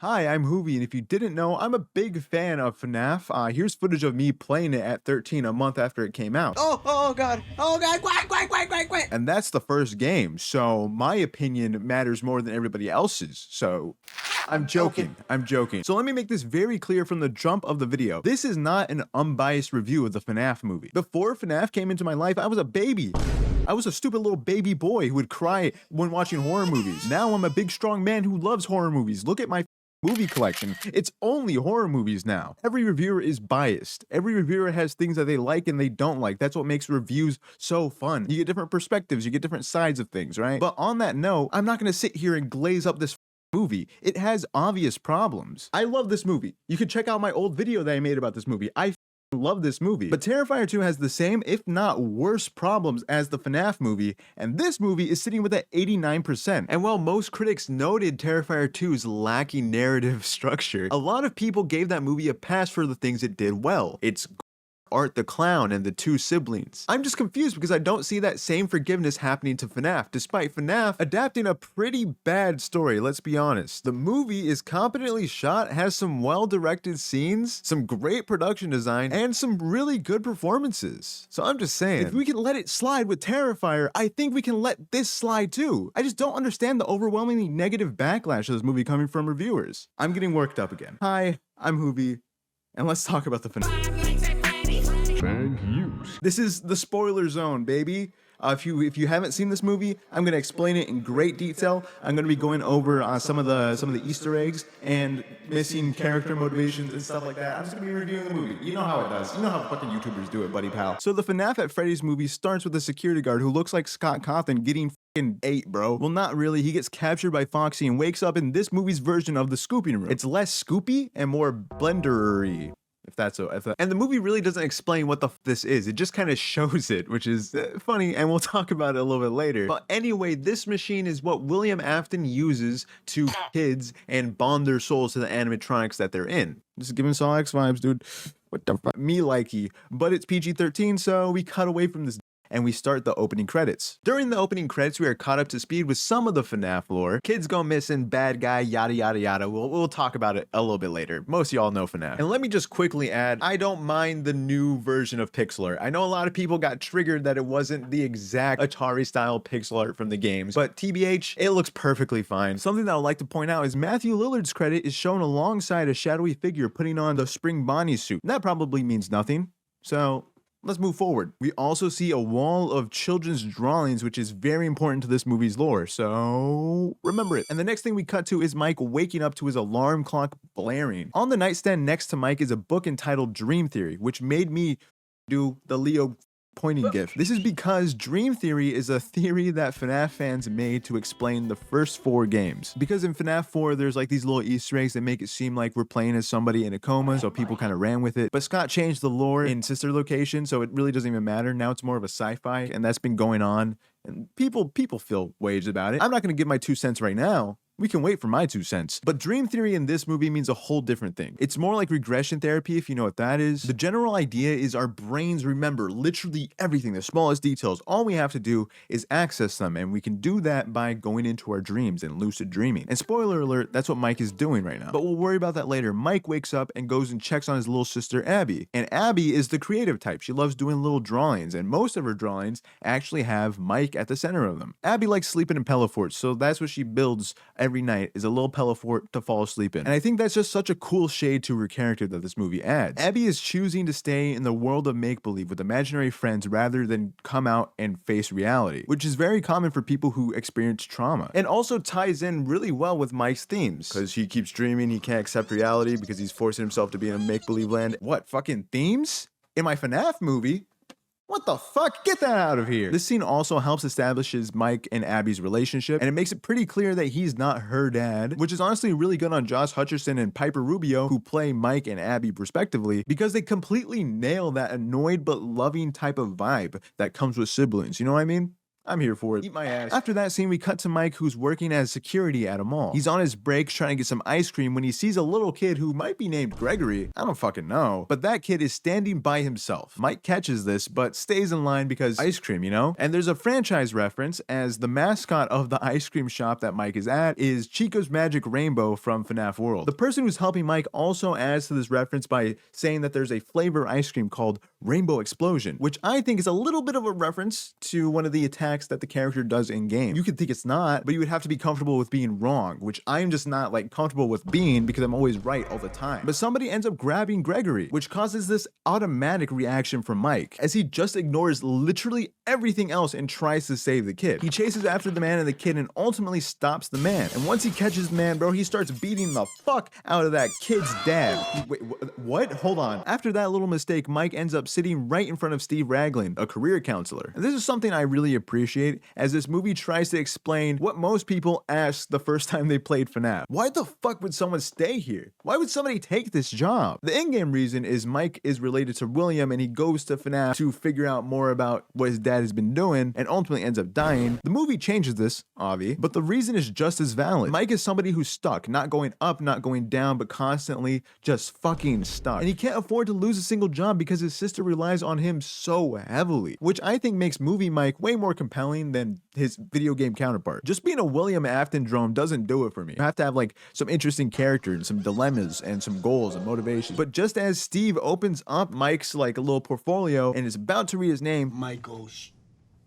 Hi, I'm Hoovie, and if you didn't know, I'm a big fan of FNAF. Here's footage of me playing it at 13 a month after it came out. Oh God, quack. And that's the first game, so my opinion matters more than everybody else's. So I'm joking. I'm joking. So let me make this very clear from the jump of the video. This is not an unbiased review of the FNAF movie. Before FNAF came into my life, I was a baby. I was a stupid little baby boy who would cry when watching horror movies. Now I'm a big strong man who loves horror movies. Look at my movie collection. It's only horror movies now. Every reviewer is biased. Every reviewer has things that they like and they don't like. That's what makes reviews so fun. You get different perspectives, you get different sides of things, right? But on that note, I'm not gonna sit here and glaze up this movie. It has obvious problems. I love this movie. You can check out my old video that I made about this movie. I love this movie, but Terrifier 2 has the same, if not worse, problems as the FNAF movie, and this movie is sitting with an 89%. And while most critics noted Terrifier 2's lacking narrative structure, a lot of people gave that movie a pass for the things it did well. It's Art the Clown and the two siblings. I'm just confused because I don't see that same forgiveness happening to FNAF, despite FNAF adapting a pretty bad story, let's be honest. The movie is competently shot, has some well-directed scenes, some great production design, and some really good performances. So I'm just saying, if we can let it slide with Terrifier, I think we can let this slide too. I just don't understand the overwhelmingly negative backlash of this movie coming from reviewers. I'm getting worked up again. Hi, I'm Hoovie, and let's talk about the FNAF. This is the spoiler zone, baby. If you haven't seen this movie, I'm gonna explain it in great detail. I'm gonna be going over some of the Easter eggs and missing character motivations and stuff like that. I'm just gonna be reviewing the movie. You know how it does. You know how fucking YouTubers do it, buddy pal. So the FNAF at Freddy's movie starts with a security guard who looks like Scott Cawthon getting fucking ate, bro. Well, not really. He gets captured by Foxy and wakes up in this movie's version of the scooping room. It's less scoopy and more blendery. And the movie really doesn't explain what the this is. It just kind of shows it, which is funny, and we'll talk about it a little bit later. But anyway, this machine is what William Afton uses to kids and bond their souls to the animatronics that they're in. Just giving Saw X vibes, dude. What the fuck? Me likey. But it's PG-13, so we cut away from this and we start the opening credits. During the opening credits, we are caught up to speed with some of the FNAF lore. Kids go missing, bad guy, yada yada yada. We'll talk about it a little bit later. Most of y'all know FNAF. And let me just quickly add, I don't mind the new version of pixel art. I know a lot of people got triggered that it wasn't the exact Atari style pixel art from the games, but TBH, it looks perfectly fine. Something that I would like to point out is Matthew Lillard's credit is shown alongside a shadowy figure putting on the Spring Bonnie suit. That probably means nothing. So let's move forward. We also see a wall of children's drawings, which is very important to this movie's lore, so remember it. And the next thing we cut to is Mike waking up to his alarm clock blaring. On the nightstand next to Mike is a book entitled Dream Theory, which made me do the Leo pointing gif. This is because Dream Theory is a theory that FNAF fans made to explain the first 4 games. Because in FNAF 4, there's like these little Easter eggs that make it seem like we're playing as somebody in a coma, so people kind of ran with it. But Scott changed the lore in Sister Location, so it really doesn't even matter. Now it's more of a sci-fi, and that's been going on, and people feel waves about it. I'm not gonna give my 2 cents right now. We can wait for my 2 cents. But Dream Theory in this movie means a whole different thing. It's more like regression therapy, if you know what that is. The general idea is our brains remember literally everything, the smallest details. All we have to do is access them, and we can do that by going into our dreams and lucid dreaming. And spoiler alert, that's what Mike is doing right now. But we'll worry about that later. Mike wakes up and goes and checks on his little sister, Abby. And Abby is the creative type. She loves doing little drawings, and most of her drawings actually have Mike at the center of them. Abby likes sleeping in pillow forts, so that's what she builds every night, is a little pillow fort to fall asleep in. And I think that's just such a cool shade to her character that this movie adds. Abby is choosing to stay in the world of make-believe with imaginary friends rather than come out and face reality, which is very common for people who experience trauma. And also ties in really well with Mike's themes, because he keeps dreaming he can't accept reality because he's forcing himself to be in a make-believe land. What, fucking themes? In my FNAF movie? What the fuck? Get that out of here. This scene also helps establishes Mike and Abby's relationship, and it makes it pretty clear that he's not her dad, which is honestly really good on Josh Hutcherson and Piper Rubio, who play Mike and Abby respectively, because they completely nail that annoyed but loving type of vibe that comes with siblings. You know what I mean? I'm here for it. Eat my ass. After that scene, we cut to Mike, who's working as security at a mall. He's on his break trying to get some ice cream when he sees a little kid who might be named Gregory. I don't fucking know. But that kid is standing by himself. Mike catches this, but stays in line because ice cream, you know? And there's a franchise reference, as the mascot of the ice cream shop that Mike is at is Chico's Magic Rainbow from FNAF World. The person who's helping Mike also adds to this reference by saying that there's a flavor ice cream called Rainbow Explosion, which I think is a little bit of a reference to one of the attacks that the character does in game. You could think it's not, but you would have to be comfortable with being wrong, which I'm just not like comfortable with being because I'm always right all the time. But somebody ends up grabbing Gregory, which causes this automatic reaction from Mike as he just ignores literally everything else and tries to save the kid. He chases after the man and the kid and ultimately stops the man. And once he catches the man, bro, he starts beating the fuck out of that kid's dad. Wait, what? Hold on. After that little mistake, Mike ends up sitting right in front of Steve Raglan, a career counselor. And this is something I really appreciate, as this movie tries to explain what most people ask the first time they played FNAF. Why the fuck would someone stay here? Why would somebody take this job? The in-game reason is Mike is related to William and he goes to FNAF to figure out more about what his dad has been doing and ultimately ends up dying. The movie changes this, Avi, but the reason is just as valid. Mike is somebody who's stuck, not going up, not going down, but constantly just fucking stuck. And he can't afford to lose a single job because his sister relies on him so heavily, which I think makes movie Mike way more compelling than his video game counterpart. Just being a William Afton drone doesn't do it for me. You have to have like some interesting character and some dilemmas and some goals and motivations. But just as Steve opens up Mike's like a little portfolio and is about to read his name, Michaels,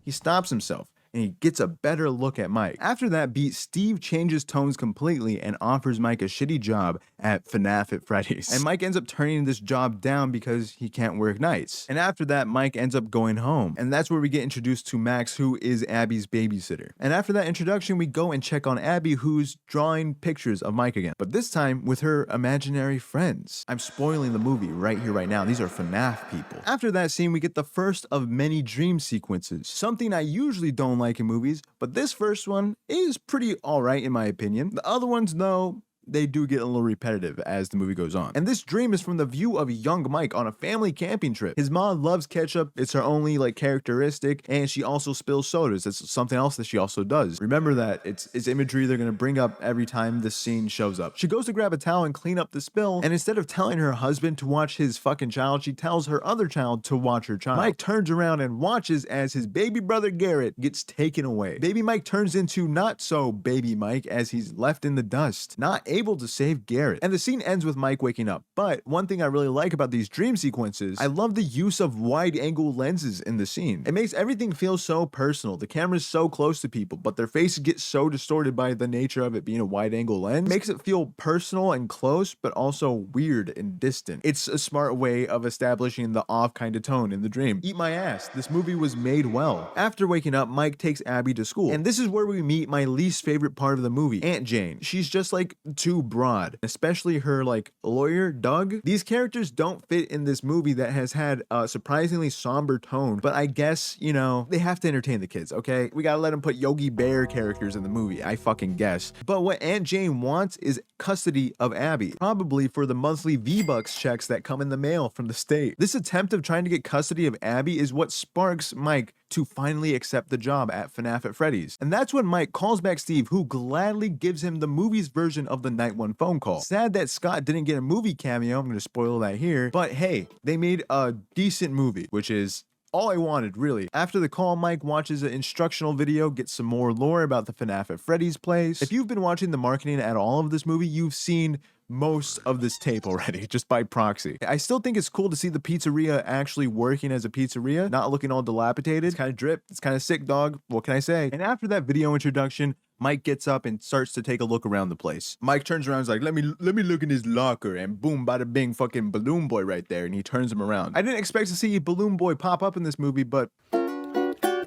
he stops himself and he gets a better look at Mike. After that beat, Steve changes tones completely and offers Mike a shitty job at FNAF at Freddy's. And Mike ends up turning this job down because he can't work nights. And after that, Mike ends up going home. And that's where we get introduced to Max, who is Abby's babysitter. And after that introduction, we go and check on Abby, who's drawing pictures of Mike again, but this time with her imaginary friends. I'm spoiling the movie right here, right now. These are FNAF people. After that scene, we get the first of many dream sequences, something I usually don't like in movies, but this first one is pretty alright in my opinion. The other ones, though, they do get a little repetitive as the movie goes on. And this dream is from the view of young Mike on a family camping trip. His mom loves ketchup. It's her only like characteristic, and she also spills sodas. That's something else that she also does. Remember that. It's imagery they're gonna bring up every time this scene shows up. She goes to grab a towel and clean up the spill, and instead of telling her husband to watch his fucking child, she tells her other child to watch her child. Mike turns around and watches as his baby brother Garrett gets taken away. Baby Mike turns into not so baby Mike as he's left in the dust, not able to save Garrett. And the scene ends with Mike waking up. But one thing I really like about these dream sequences, I love the use of wide angle lenses in the scene. It makes everything feel so personal. The camera's so close to people, but their faces get so distorted by the nature of it being a wide angle lens. It makes it feel personal and close, but also weird and distant. It's a smart way of establishing the off kind of tone in the dream. Eat my ass. This movie was made well. After waking up, Mike takes Abby to school. And this is where we meet my least favorite part of the movie, Aunt Jane. She's just like too broad, especially her like lawyer Doug. These characters don't fit in this movie that has had a surprisingly somber tone, but I guess, you know, they have to entertain the kids, okay? We gotta let them put Yogi Bear characters in the movie, I fucking guess. But what Aunt Jane wants is custody of Abby, probably for the monthly V-Bucks checks that come in the mail from the state. This attempt of trying to get custody of Abby is what sparks Mike to finally accept the job at FNAF at Freddy's. And that's when Mike calls back Steve, who gladly gives him the movie's version of the night one phone call. Sad that Scott didn't get a movie cameo, I'm gonna spoil that here, but hey, they made a decent movie, which is all I wanted, really. After the call, Mike watches an instructional video, gets some more lore about the FNAF at Freddy's place. If you've been watching the marketing at all of this movie, you've seen most of this tape already, just by proxy. I still think it's cool to see the pizzeria actually working as a pizzeria, not looking all dilapidated. It's kind of drip, it's kind of sick, dog. What can I say? And after that video introduction, Mike gets up and starts to take a look around the place. Mike turns around and is like, let me look in his locker, and boom, bada bing, fucking Balloon Boy right there, and he turns him around. I didn't expect to see Balloon Boy pop up in this movie, but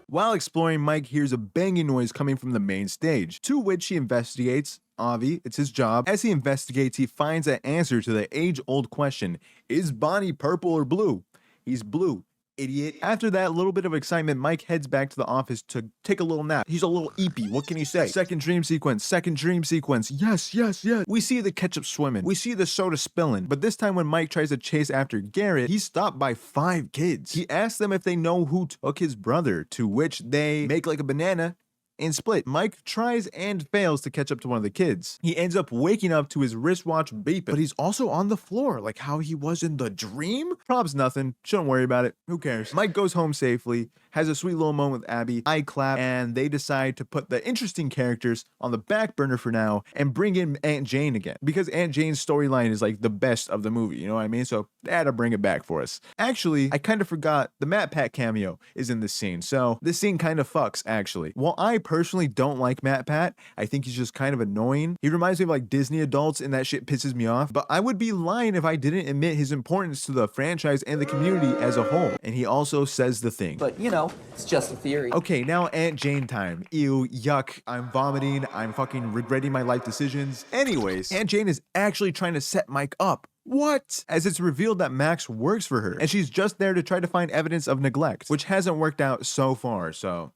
while exploring, Mike hears a banging noise coming from the main stage, to which he investigates. Avi, it's his job. As he investigates, he finds an answer to the age-old question, is Bonnie purple or blue? He's blue. idiot. After that little bit of excitement, Mike heads back to the office to take a little nap. He's a little eepy. What can you say? Second dream sequence. Second dream sequence. Yes, yes, yes. We see the ketchup swimming. We see the soda spilling. But this time when Mike tries to chase after Garrett, he's stopped by 5 kids. He asks them if they know who took his brother, to which they make like a banana and split. Mike tries and fails to catch up to one of the kids. He ends up waking up to his wristwatch beeping, but he's also on the floor, like how he was in the dream. Probs nothing. Shouldn't worry about it. Who cares? Mike goes home safely, has a sweet little moment with Abby. I clap, and they decide to put the interesting characters on the back burner for now and bring in Aunt Jane again, because Aunt Jane's storyline is like the best of the movie, you know what I mean? So they had to bring it back for us. Actually, I kind of forgot the Matt Pat cameo is in this scene, so this scene kind of fucks, actually. While I personally don't like Matt Pat, I think he's just kind of annoying. He reminds me of like Disney adults, and that shit pisses me off, but I would be lying if I didn't admit his importance to the franchise and the community as a whole. And he also says the thing. But, you know, it's just a theory. Okay, now Aunt Jane time. Ew, yuck, I'm vomiting, I'm fucking regretting my life decisions. Anyways, Aunt Jane is actually trying to set Mike up. What? As it's revealed that Max works for her, and she's just there to try to find evidence of neglect, which hasn't worked out so far, so...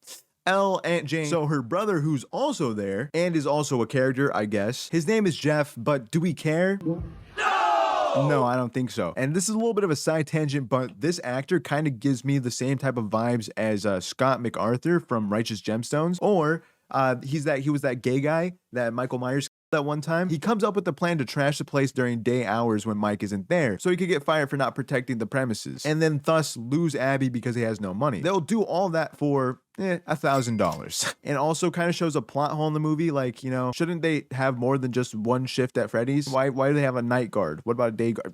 Aunt Jane. So her brother, who's also there, and is also a character, I guess. His name is Jeff, but do we care? No, I don't think so. And this is a little bit of a side tangent, but this actor kind of gives me the same type of vibes as Scott MacArthur from Righteous Gemstones, or he was that gay guy that Michael Myers that one time. He comes up with the plan to trash the place during day hours when Mike isn't there, so he could get fired for not protecting the premises, and then thus lose Abby because he has no money. They'll do all that for $1,000. And also kind of shows a plot hole in the movie, like, you know, shouldn't they have more than just one shift at Freddy's? Why do they have a night guard? What about a day guard?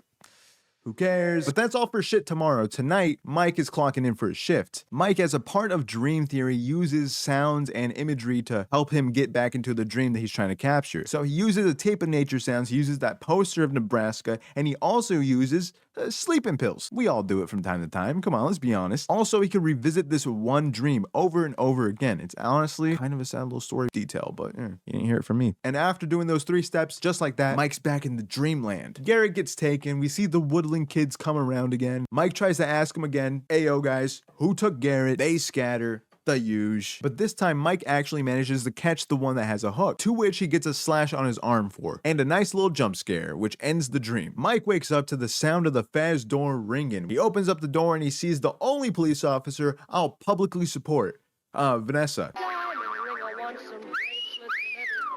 Who cares? But that's all for shit tomorrow. Tonight, Mike is clocking in for a shift. Mike, as a part of dream theory, uses sounds and imagery to help him get back into the dream that he's trying to capture. So he uses a tape of nature sounds, he uses that poster of Nebraska, and he also uses sleeping pills. We all do it from time to time. Come on, let's be honest. Also, he could revisit this one dream over and over again. It's honestly kind of a sad little story detail, but you didn't hear it from me. And after doing those 3 steps, just like that, Mike's back in the dreamland. Garrett gets taken. We see the woodland kids come around again. Mike tries to ask him again, "Ayo guys, who took Garrett?" They scatter. The huge. But this time, Mike actually manages to catch the one that has a hook, to which he gets a slash on his arm for, and a nice little jump scare, which ends the dream. Mike wakes up to the sound of the Faz door ringing. He opens up the door and he sees the only police officer I'll publicly support, Vanessa.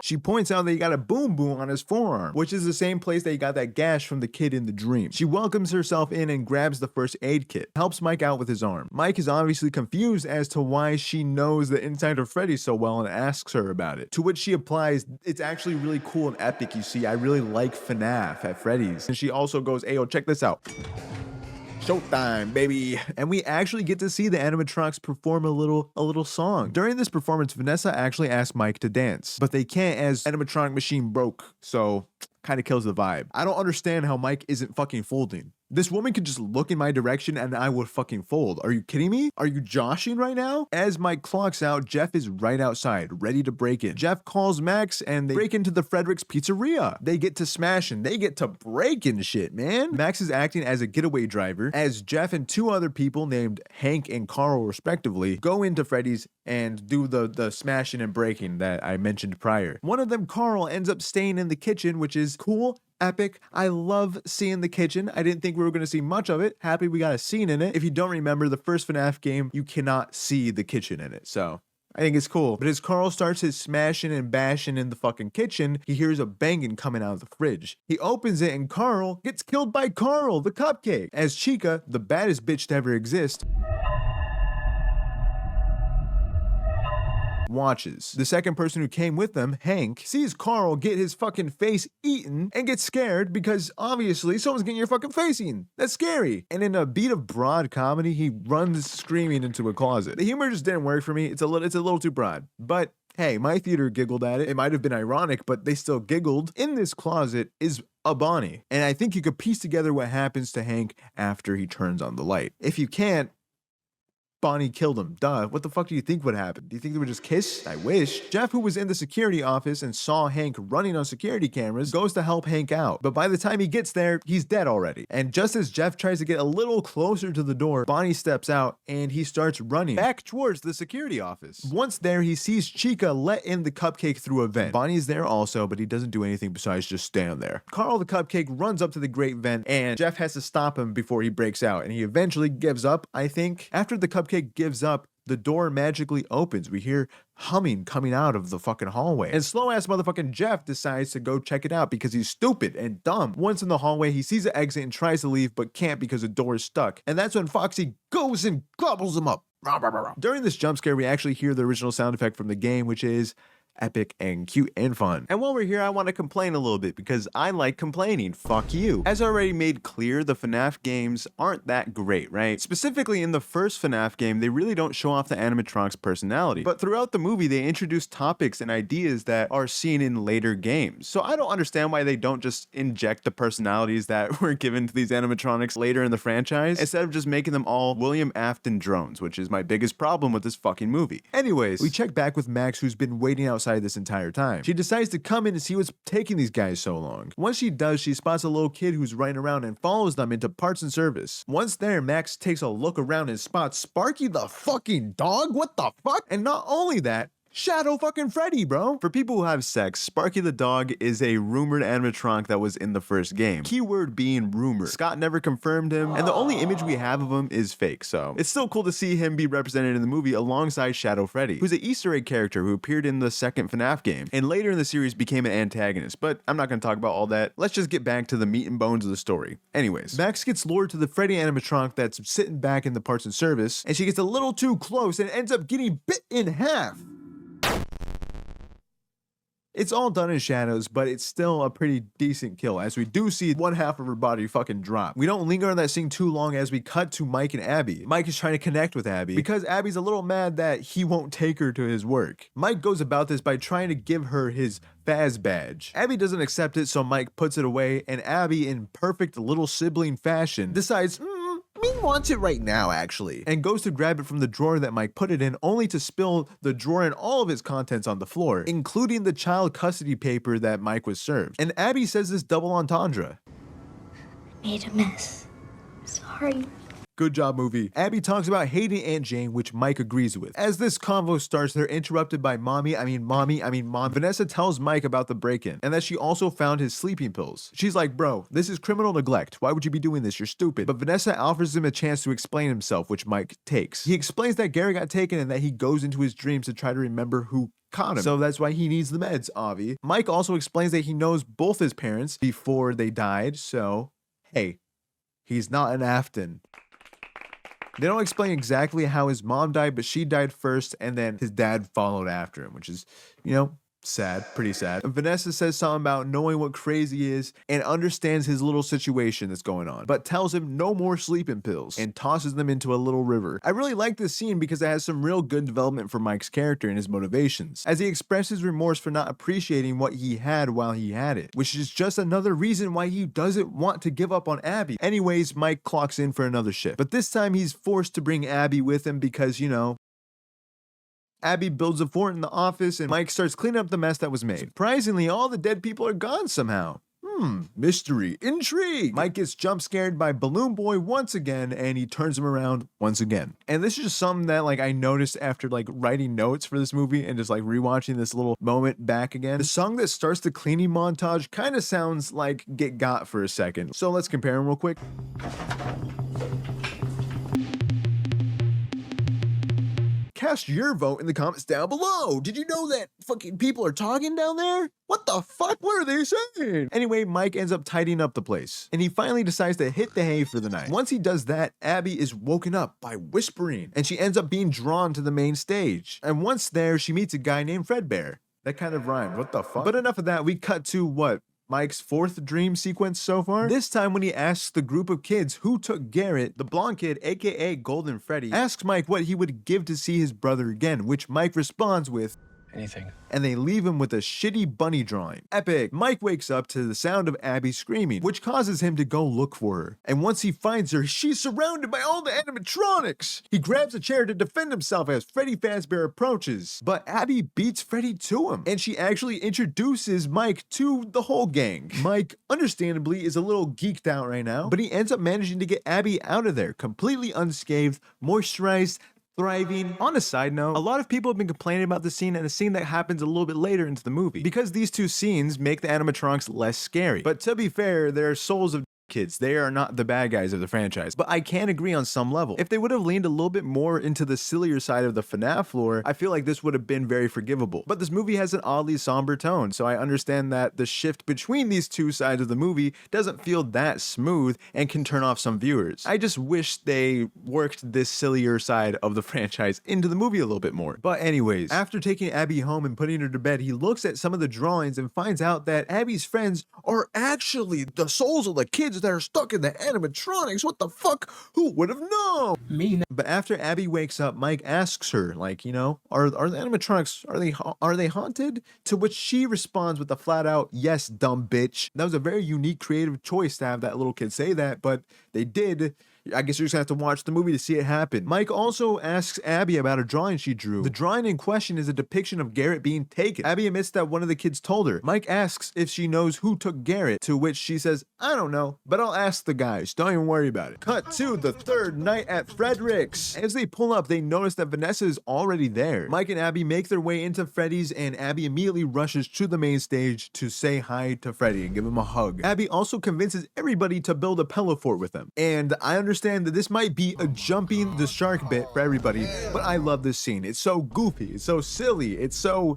She points out that he got a boom boom on his forearm, which is the same place that he got that gash from the kid in the dream. She welcomes herself in and grabs the first aid kit, helps Mike out with his arm. Mike is obviously confused as to why she knows the inside of Freddy so well and asks her about it, to which she applies, "It's actually really cool and epic, you see. I really like FNAF at Freddy's." And she also goes, "Ayo, check this out. Showtime, baby." And we actually get to see the animatronics perform a little song. During this performance, Vanessa actually asked Mike to dance, but they can't as animatronic machine broke, so kind of kills the vibe. I don't understand how Mike isn't fucking folding. This woman could just look in my direction and I would fucking fold. Are you kidding me? Are you joshing right now? As Mike clocks out, Jeff is right outside, ready to break in. Jeff calls Max and they break into the Frederick's Pizzeria. They get to smashing. They get to breaking shit, man. Max is acting as a getaway driver as Jeff and 2 other people named Hank and Carl respectively go into Freddy's and do the smashing and breaking that I mentioned prior. One of them, Carl, ends up staying in the kitchen, which is cool. Epic. I love seeing the kitchen. I didn't think we were going to see much of it. Happy we got a scene in it. If you don't remember, the first FNAF game, you cannot see the kitchen in it. So I think it's cool. But as Carl starts his smashing and bashing in the fucking kitchen, he hears a banging coming out of the fridge. He opens it and Carl gets killed by Carl, the cupcake. As Chica, the baddest bitch to ever exist, watches. The second person who came with them, Hank, sees Carl get his fucking face eaten and gets scared because obviously someone's getting your fucking face eaten. That's scary. And in a beat of broad comedy, he runs screaming into a closet. The humor just didn't work for me. It's a little too broad. But hey, my theater giggled at it. It might have been ironic, but they still giggled. In this closet is a Bonnie. And I think you could piece together what happens to Hank after he turns on the light. If you can't, Bonnie killed him. Duh, what the fuck do you think would happen? Do you think they would just kiss? I wish. Jeff, who was in the security office and saw Hank running on security cameras, goes to help Hank out. But by the time he gets there, he's dead already. And just as Jeff tries to get a little closer to the door, Bonnie steps out and he starts running back towards the security office. Once there, he sees Chica let in the cupcake through a vent. Bonnie's there also, but he doesn't do anything besides just stand there. Carl the cupcake runs up to the great vent and Jeff has to stop him before he breaks out, and he eventually gives up, I think. After the cupcake gives up, the door magically opens. We hear humming coming out of the fucking hallway. And slow-ass motherfucking Jeff decides to go check it out because he's stupid and dumb. Once in the hallway, he sees an exit and tries to leave, but can't because the door is stuck. And that's when Foxy goes and gobbles him up. During this jump scare, we actually hear the original sound effect from the game, which is epic and cute and fun. And while we're here, I want to complain a little bit because I like complaining. Fuck you. As I already made clear, the FNAF games aren't that great, right? Specifically in the first FNAF game, they really don't show off the animatronic's personality. But throughout the movie, they introduce topics and ideas that are seen in later games. So I don't understand why they don't just inject the personalities that were given to these animatronics later in the franchise, instead of just making them all William Afton drones, which is my biggest problem with this fucking movie. Anyways, we check back with Max, who's been waiting outside this entire time. She decides to come in and see what's taking these guys so long. Once she does, she spots a little kid who's running around and follows them into parts and service. Once there, Max takes a look around and spots Sparky the fucking dog. What the fuck? And not only that, Shadow fucking Freddy, bro. For people who have sex, Sparky the dog is a rumored animatronic that was in the first game. Keyword being rumored. Scott never confirmed him, and the only image we have of him is fake, so it's still cool to see him be represented in the movie alongside Shadow Freddy, who's an Easter egg character who appeared in the second FNAF game, and later in the series became an antagonist, but I'm not gonna talk about all that. Let's just get back to the meat and bones of the story. Anyways, Max gets lured to the Freddy animatronic that's sitting back in the parts and service, and she gets a little too close and ends up getting bit in half. It's all done in shadows, but it's still a pretty decent kill, as we do see one half of her body fucking drop. We don't linger on that scene too long as we cut to Mike and Abby. Mike is trying to connect with Abby because Abby's a little mad that he won't take her to his work. Mike goes about this by trying to give her his Faz badge. Abby doesn't accept it, so Mike puts it away, and Abby, in perfect little sibling fashion, decides, me wants it right now, actually, and goes to grab it from the drawer that Mike put it in, only to spill the drawer and all of its contents on the floor, including the child custody paper that Mike was served. And Abby says this double entendre. Made a mess. Sorry. Good job, movie. Abby talks about hating Aunt Jane, which Mike agrees with. As this convo starts, they're interrupted by Mom. Vanessa tells Mike about the break-in, and that she also found his sleeping pills. She's like, bro, this is criminal neglect. Why would you be doing this? You're stupid. But Vanessa offers him a chance to explain himself, which Mike takes. He explains that Gary got taken and that he goes into his dreams to try to remember who caught him. So that's why he needs the meds, Avi. Mike also explains that he knows both his parents before they died, so, hey, he's not an Afton. They don't explain exactly how his mom died, but she died first, and then his dad followed after him, which is, you know, sad, pretty sad. And Vanessa says something about knowing what crazy is and understands his little situation that's going on, but tells him no more sleeping pills and tosses them into a little river. I really like this scene because it has some real good development for Mike's character and his motivations, as he expresses remorse for not appreciating what he had while he had it, which is just another reason why he doesn't want to give up on Abby. Anyways, Mike clocks in for another shift, but this time he's forced to bring Abby with him because, you know, Abby builds a fort in the office and Mike starts cleaning up the mess that was made. Surprisingly, all the dead people are gone somehow. Mystery, intrigue. Mike gets jump scared by Balloon Boy once again, and he turns him around once again. And this is just something that I noticed after writing notes for this movie and just rewatching this little moment back again. The song that starts the cleaning montage kind of sounds like Get Got for a second. So let's compare them real quick. Cast your vote in the comments down below. Did you know that fucking people are talking down there? What the fuck? What are they saying? Anyway, Mike ends up tidying up the place, and he finally decides to hit the hay for the night. Once he does that, Abby is woken up by whispering, and she ends up being drawn to the main stage. And once there, she meets a guy named Fredbear. That kind of rhymed. What the fuck? But enough of that. We cut to what? Mike's fourth dream sequence so far. This time when he asks the group of kids who took Garrett, the blonde kid, aka Golden Freddy, asks Mike what he would give to see his brother again, which Mike responds with, Anything. And they leave him with a shitty bunny drawing. Epic. Mike wakes up to the sound of Abby screaming, which causes him to go look for her. And once he finds her, she's surrounded by all the animatronics. He grabs a chair to defend himself as Freddy Fazbear approaches, but Abby beats Freddy to him, and she actually introduces Mike to the whole gang. Mike, understandably, is a little geeked out right now, but he ends up managing to get Abby out of there, completely unscathed, moisturized, thriving. On a side note, a lot of people have been complaining about the scene and a scene that happens a little bit later into the movie, because these two scenes make the animatronics less scary. But to be fair, they're souls of kids. They are not the bad guys of the franchise, but I can agree on some level. If they would have leaned a little bit more into the sillier side of the FNAF lore, I feel like this would have been very forgivable. But this movie has an oddly somber tone, so I understand that the shift between these two sides of the movie doesn't feel that smooth and can turn off some viewers. I just wish they worked this sillier side of the franchise into the movie a little bit more. But anyways, after taking Abby home and putting her to bed, he looks at some of the drawings and finds out that Abby's friends are actually the souls of the kids that are stuck in the animatronics. What the fuck? Who would have known? Me. But after Abby wakes up, Mike asks her, like, you know, are the animatronics, are they haunted? To which she responds with a flat out, yes, dumb bitch. That was a very unique creative choice to have that little kid say that, but they did. I guess you're just gonna have to watch the movie to see it happen. Mike also asks Abby about a drawing she drew. The drawing in question is a depiction of Garrett being taken. Abby admits that one of the kids told her. Mike asks if she knows who took Garrett, to which she says, I don't know, but I'll ask the guys. Don't even worry about it. Cut to the third night at Freddy's. As they pull up, they notice that Vanessa is already there. Mike and Abby make their way into Freddy's, and Abby immediately rushes to the main stage to say hi to Freddy and give him a hug. Abby also convinces everybody to build a pillow fort with them. And I understand that this might be a jumping the shark bit for everybody, but I love this scene. It's so goofy, it's so silly, it's so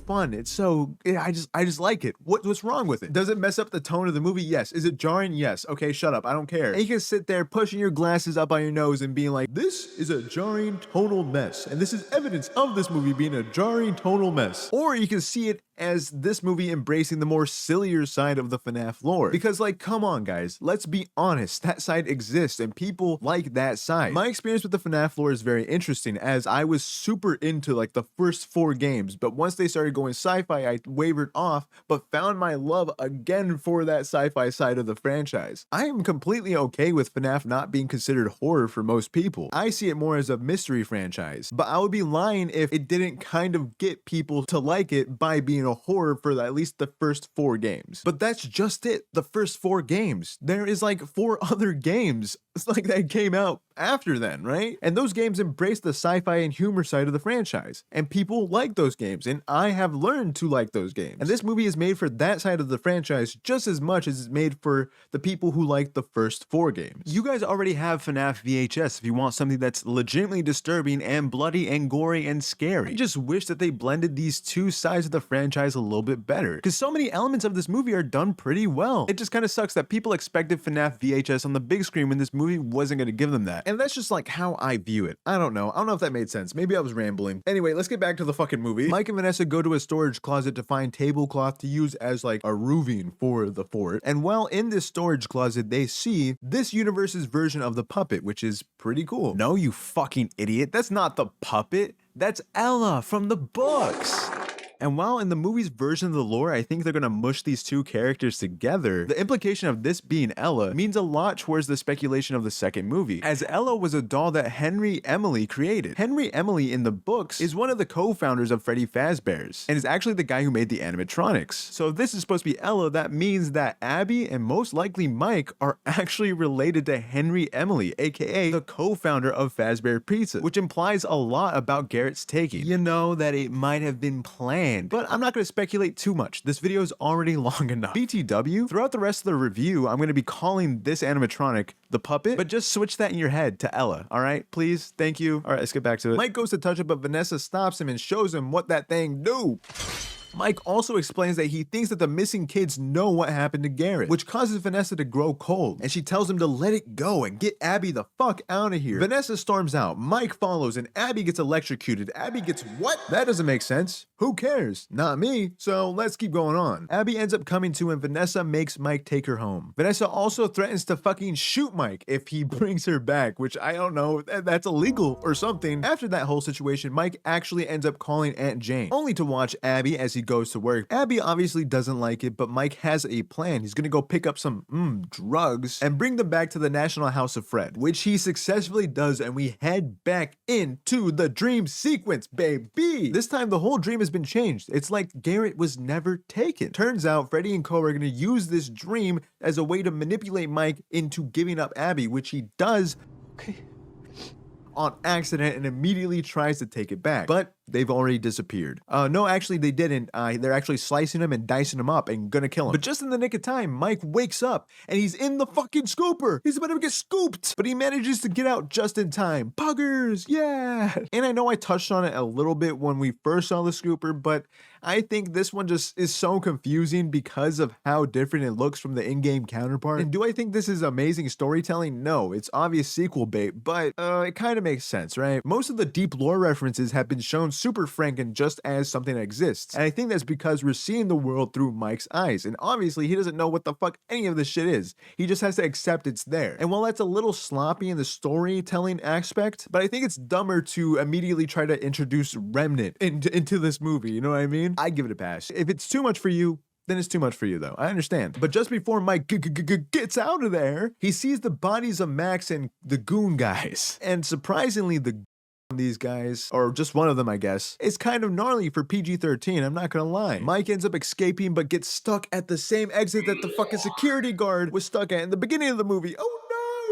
fun, I just like it. What's wrong with it? Does it mess up the tone of the movie? Yes. Is it jarring? Yes. Okay, shut up, I don't care. And you can sit there pushing your glasses up on your nose and being like, this is a jarring tonal mess, and this is evidence of this movie being a jarring tonal mess. Or you can see it as this movie embracing the more sillier side of the FNAF lore. Because, like, come on guys, let's be honest, that side exists and people like that side. My experience with the FNAF lore is very interesting, as I was super into like the first 4 games, but once they started going sci-fi, I wavered off, but found my love again for that sci-fi side of the franchise. I am completely okay with FNAF not being considered horror for most people. I see it more as a mystery franchise, but I would be lying if it didn't kind of get people to like it by being a horror for at least the first 4 games. But that's just it, the first 4 games. There is like 4 other games it's like that came out after then, right? And those games embrace the sci-fi and humor side of the franchise, and people like those games, and I have learned to like those games. And this movie is made for that side of the franchise just as much as it's made for the people who like the first 4 games. You guys already have FNAF VHS if you want something that's legitimately disturbing and bloody and gory and scary. I just wish that they blended these two sides of the franchise a little bit better, because so many elements of this movie are done pretty well. It just kind of sucks that people expected FNAF VHS on the big screen when this movie wasn't going to give them that. And that's just like how I view it. I don't know if that made sense. Maybe I was rambling. Anyway, let's get back to the fucking movie. Mike and Vanessa go to a storage closet to find tablecloth to use as like a roofing for the fort. And while in this storage closet, they see this universe's version of the puppet, which is pretty cool. No, you fucking idiot. That's not the puppet. That's Ella from the books. And while in the movie's version of the lore, I think they're gonna mush these two characters together, the implication of this being Ella means a lot towards the speculation of the second movie, as Ella was a doll that Henry Emily created. Henry Emily in the books is one of the co-founders of Freddy Fazbear's, and is actually the guy who made the animatronics. So if this is supposed to be Ella, that means that Abby and most likely Mike are actually related to Henry Emily, aka the co-founder of Fazbear Pizza, which implies a lot about Garrett's taking. You know, that it might have been planned. But I'm not going to speculate too much. This video is already long enough. BTW, throughout the rest of the review, I'm going to be calling this animatronic the puppet, but just switch that in your head to Ella, all right? Please, thank you. All right, let's get back to it. Mike goes to touch it, but Vanessa stops him and shows him what that thing do. Mike also explains that he thinks that the missing kids know what happened to Garrett, which causes Vanessa to grow cold, and she tells him to let it go and get Abby the fuck out of here. Vanessa storms out, Mike follows, and Abby gets electrocuted. Abby gets what? That doesn't make sense. Who cares? Not me. So let's keep going on. Abby ends up coming to, and Vanessa makes Mike take her home. Vanessa also threatens to fucking shoot Mike if he brings her back, which I don't know, that's illegal or something. After that whole situation, Mike actually ends up calling Aunt Jane, only to watch Abby as he goes to work. Abby obviously doesn't like it, but Mike has a plan. He's gonna go pick up some drugs and bring them back to the National House of Fred, which he successfully does, and we head back into the dream sequence, baby. This time the whole dream has been changed. It's like Garrett was never taken. Turns out Freddy and Co are gonna use this dream as a way to manipulate Mike into giving up Abby, which he does on accident and immediately tries to take it back, but they've already disappeared. No, actually they didn't. They're actually slicing him and dicing him up and gonna kill him. But just in the nick of time, Mike wakes up and he's in the fucking scooper. He's about to get scooped, but he manages to get out just in time. Puggers, yeah. And I know I touched on it a little bit when we first saw the scooper, but I think this one just is so confusing because of how different it looks from the in-game counterpart. And do I think this is amazing storytelling? No, it's obvious sequel bait, but it kind of makes sense, right? Most of the deep lore references have been shown super frank and just as something that exists. And I think that's because we're seeing the world through Mike's eyes. And obviously he doesn't know what the fuck any of this shit is. He just has to accept it's there. And while that's a little sloppy in the storytelling aspect, but I think it's dumber to immediately try to introduce Remnant into this movie, you know what I mean? I give it a pass. If it's too much for you, then it's too much for you though. I understand. But just before Mike gets out of there, he sees the bodies of Max and the goon guys. And surprisingly, these guys, or just one of them I guess, is kind of gnarly for PG-13, I'm not gonna lie. Mike ends up escaping but gets stuck at the same exit that the fucking security guard was stuck at in the beginning of the movie. Oh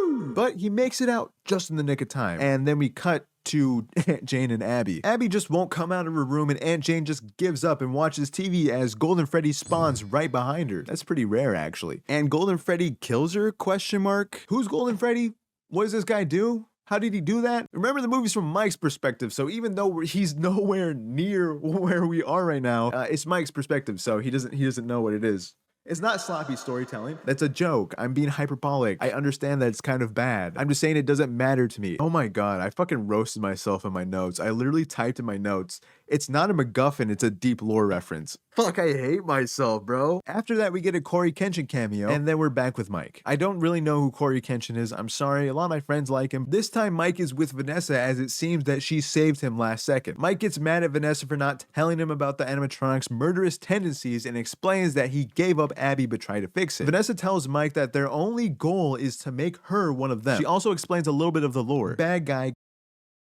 no! But he makes it out just in the nick of time. And then we cut to Aunt Jane and Abby. Abby just won't come out of her room, and Aunt Jane just gives up and watches TV as Golden Freddy spawns right behind her. That's pretty rare actually. And Golden Freddy kills her? Question mark. Who's Golden Freddy? What does this guy do? How did he do that? Remember, the movie's from Mike's perspective, so even though he's nowhere near where we are right now, it's Mike's perspective, so he doesn't know what it is. It's not sloppy storytelling. That's a joke. I'm being hyperbolic. I understand that it's kind of bad. I'm just saying it doesn't matter to me. Oh my god, I fucking roasted myself in my notes. I literally typed in my notes, it's not a MacGuffin, it's a deep lore reference. Fuck, I hate myself, bro. After that, we get a Corey Kenshin cameo, and then we're back with Mike. I don't really know who Corey Kenshin is. I'm sorry, a lot of my friends like him. This time, Mike is with Vanessa, as it seems that she saved him last second. Mike gets mad at Vanessa for not telling him about the animatronic's murderous tendencies and explains that he gave up Abby but tried to fix it. Vanessa tells Mike that their only goal is to make her one of them. She also explains a little bit of the lore. Bad guy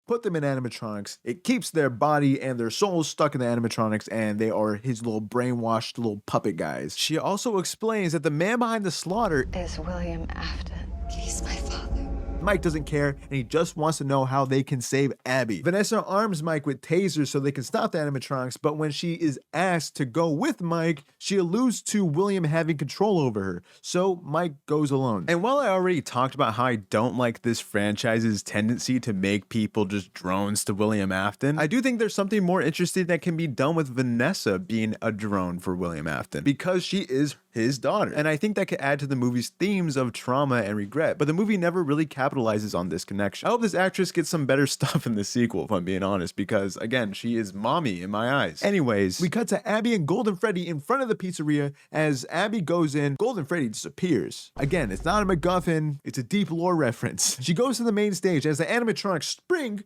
put them in animatronics. It keeps their body and their souls stuck in the animatronics, and they are his little brainwashed little puppet guys. She also explains that the man behind the slaughter is William Afton. He's my father. Mike doesn't care, and he just wants to know how they can save Abby. Vanessa arms Mike with tasers so they can stop the animatronics, but when she is asked to go with Mike, she alludes to William having control over her, so Mike goes alone. And while I already talked about how I don't like this franchise's tendency to make people just drones to William Afton, I do think there's something more interesting that can be done with Vanessa being a drone for William Afton, because she is his daughter. And I think that could add to the movie's themes of trauma and regret, but the movie never really capitalizes on this connection. I hope this actress gets some better stuff in the sequel, if I'm being honest, because again, she is mommy in my eyes. Anyways, we cut to Abby and Golden Freddy in front of the pizzeria. As Abby goes in, Golden Freddy disappears. Again, it's not a MacGuffin, it's a deep lore reference. She goes to the main stage as the animatronics spring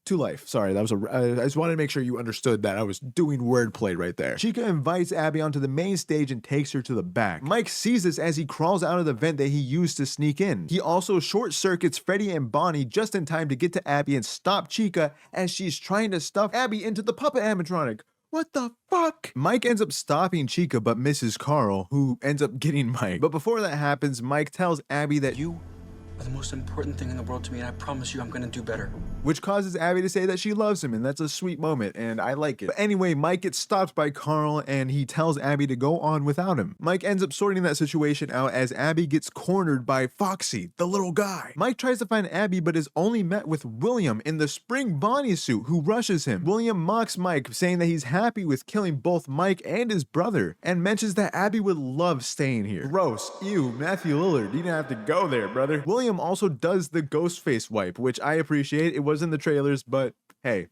to life. Sorry, that was I just wanted to make sure you understood that I was doing wordplay right there. Chica invites Abby onto the main stage and takes her to the back. Mike sees this as he crawls out of the vent that he used to sneak in. He also short circuits Freddy and Bonnie just in time to get to Abby and stop Chica as she's trying to stuff Abby into the puppet animatronic. What the fuck? Mike ends up stopping Chica but misses Carl, who ends up getting Mike. But before that happens, Mike tells Abby that you are the most important thing in the world to me, and I promise you I'm gonna do better. Which causes Abby to say that she loves him, and that's a sweet moment, and I like it. But anyway, Mike gets stopped by Carl, and he tells Abby to go on without him. Mike ends up sorting that situation out as Abby gets cornered by Foxy, the little guy. Mike tries to find Abby, but is only met with William in the spring Bonnie suit, who rushes him. William mocks Mike, saying that he's happy with killing both Mike and his brother, and mentions that Abby would love staying here. Gross. Ew, Matthew Lillard, you didn't have to go there, brother. William also does the ghost face wipe, which I appreciate. It was in the trailers, but hey,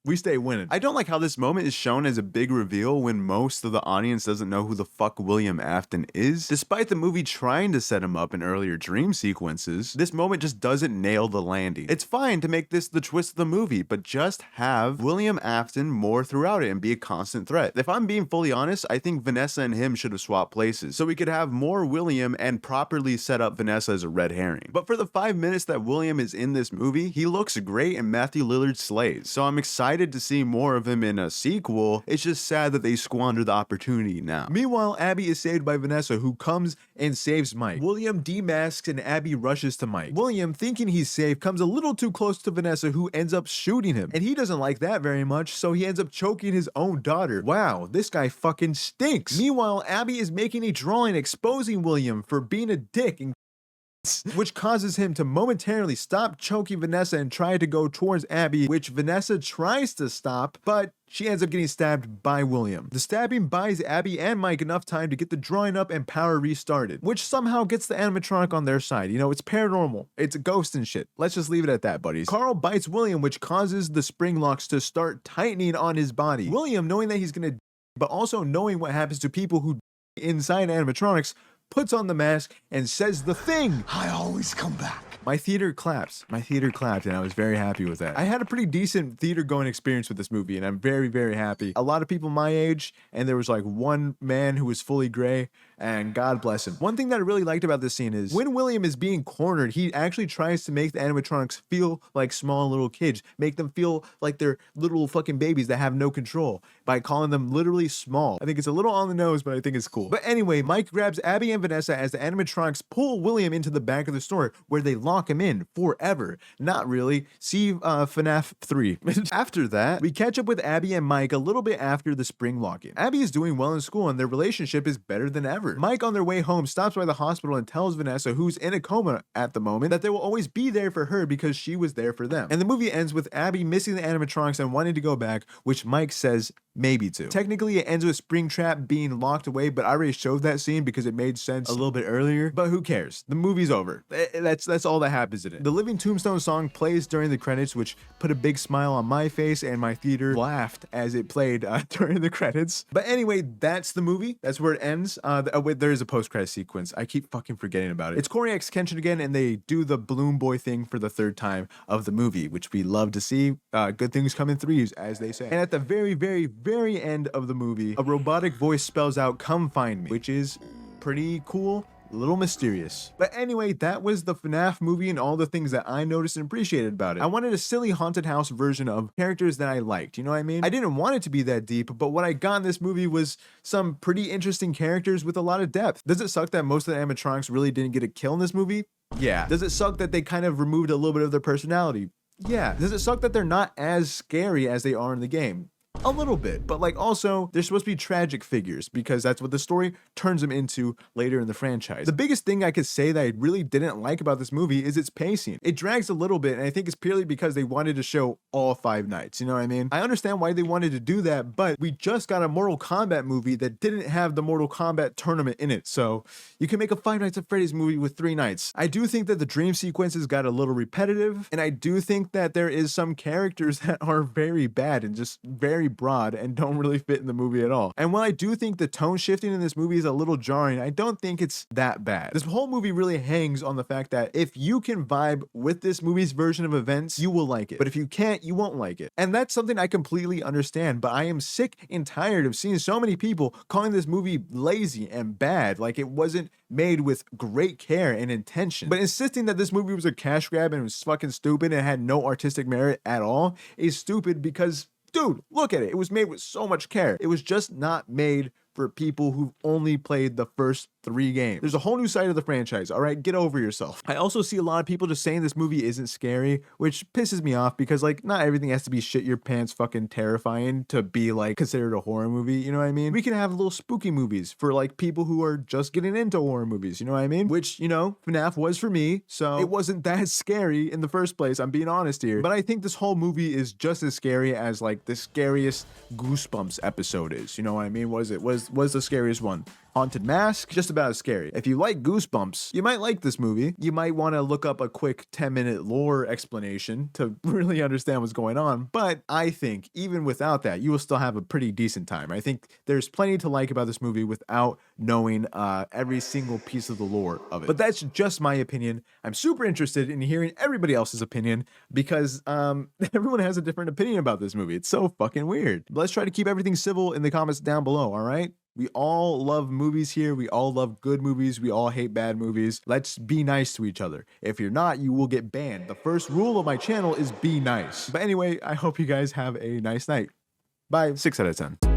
we stay winning. I don't like how this moment is shown as a big reveal when most of the audience doesn't know who the fuck William Afton is. Despite the movie trying to set him up in earlier dream sequences, this moment just doesn't nail the landing. It's fine to make this the twist of the movie, but just have William Afton more throughout it and be a constant threat. If I'm being fully honest, I think Vanessa and him should have swapped places, so we could have more William and properly set up Vanessa as a red herring. But for the 5 minutes that William is in this movie, he looks great and Matthew Lillard slays, so I'm excited to see more of him in a sequel. It's just sad that they squander the opportunity now. Meanwhile, Abby is saved by Vanessa, who comes and saves Mike. William demasks and Abby rushes to Mike. William, thinking he's safe, comes a little too close to Vanessa, who ends up shooting him. And he doesn't like that very much, so he ends up choking his own daughter. Wow, this guy fucking stinks. Meanwhile, Abby is making a drawing exposing William for being a dick and which causes him to momentarily stop choking Vanessa and try to go towards Abby, which Vanessa tries to stop, but she ends up getting stabbed by William. The stabbing buys Abby and Mike enough time to get the drawing up and power restarted, which somehow gets the animatronic on their side. You know, it's paranormal. It's a ghost and shit. Let's just leave it at that, buddies. Carl bites William, which causes the spring locks to start tightening on his body. William, knowing that he's gonna, but also knowing what happens to people who inside animatronics, puts on the mask and says the thing. I always come back. My theater claps. My theater clapped, and I was very happy with that. I had a pretty decent theater going experience with this movie, and I'm very, very happy. A lot of people my age, and there was like one man who was fully gray, and God bless him. One thing that I really liked about this scene is when William is being cornered, he actually tries to make the animatronics feel like small little kids, make them feel like they're little fucking babies that have no control by calling them literally small. I think it's a little on the nose, but I think it's cool. But anyway, Mike grabs Abby and Vanessa as the animatronics pull William into the back of the store, where they lock him in forever. Not really. See FNAF 3. After that, we catch up with Abby and Mike a little bit after the spring locking. Abby is doing well in school and their relationship is better than ever. Mike, on their way home, stops by the hospital and tells Vanessa, who's in a coma at the moment, that they will always be there for her because she was there for them. And the movie ends with Abby missing the animatronics and wanting to go back, which Mike says maybe to. Technically, it ends with Springtrap being locked away, but I already showed that scene because it made sense a little bit earlier. But who cares? The movie's over. That's all that happens in it. The Living Tombstone song plays during the credits, which put a big smile on my face, and my theater laughed as it played during the credits. But anyway, that's the movie. That's where it ends. Wait, there is a post-credit sequence. I keep fucking forgetting about it. It's Corey X Kenshin again, and they do the Balloon Boy thing for the third time of the movie, which we love to see. Good things come in threes, as they say. And at the very, very, very end of the movie, a robotic voice spells out, "Come find me," which is pretty cool. A little mysterious. But anyway, that was the FNAF movie and all the things that I noticed and appreciated about it. I wanted a silly haunted house version of characters that I liked, you know what I mean? I didn't want it to be that deep, but what I got in this movie was some pretty interesting characters with a lot of depth. Does it suck that most of the animatronics really didn't get a kill in this movie? Yeah. Does it suck that they kind of removed a little bit of their personality? Yeah. Does it suck that they're not as scary as they are in the game? A little bit, but like also they're supposed to be tragic figures because that's what the story turns them into later in the franchise. The biggest thing I could say that I really didn't like about this movie is its pacing. It drags a little bit, and I think it's purely because they wanted to show all 5 nights, you know what I mean? I understand why they wanted to do that, but we just got a Mortal Kombat movie that didn't have the Mortal Kombat tournament in it, so you can make a 5 Nights at Freddy's movie with 3 nights. I do think that the dream sequences got a little repetitive, and I do think that there is some characters that are very bad and just very broad and don't really fit in the movie at all. And while I do think the tone shifting in this movie is a little jarring, I don't think it's that bad. This whole movie really hangs on the fact that if you can vibe with this movie's version of events, you will like it. But if you can't, you won't like it. And that's something I completely understand, but I am sick and tired of seeing so many people calling this movie lazy and bad, like it wasn't made with great care and intention. But insisting that this movie was a cash grab and was fucking stupid and had no artistic merit at all is stupid because dude, look at it. It was made with so much care. It was just not made for people who've only played the first 3 games. There's a whole new side of the franchise, all right? Get over yourself. I also see a lot of people just saying this movie isn't scary, which pisses me off because, like, not everything has to be shit your pants fucking terrifying to be, like, considered a horror movie, you know what I mean? We can have little spooky movies for, like, people who are just getting into horror movies, you know what I mean? Which, you know, FNAF was for me, so it wasn't that scary in the first place, I'm being honest here. But I think this whole movie is just as scary as, like, the scariest Goosebumps episode is, you know what I mean? Was the scariest one. Haunted Mask, just about as scary. If you like Goosebumps, you might like this movie. You might want to look up a quick 10-minute lore explanation to really understand what's going on, but I think even without that, you will still have a pretty decent time. I think there's plenty to like about this movie without knowing every single piece of the lore of it. But that's just my opinion. I'm super interested in hearing everybody else's opinion because everyone has a different opinion about this movie. It's so fucking weird. But let's try to keep everything civil in the comments down below, all right? We all love movies here. We all love good movies. We all hate bad movies. Let's be nice to each other. If you're not, you will get banned. The first rule of my channel is be nice. But anyway, I hope you guys have a nice night. Bye. 6 out of 10.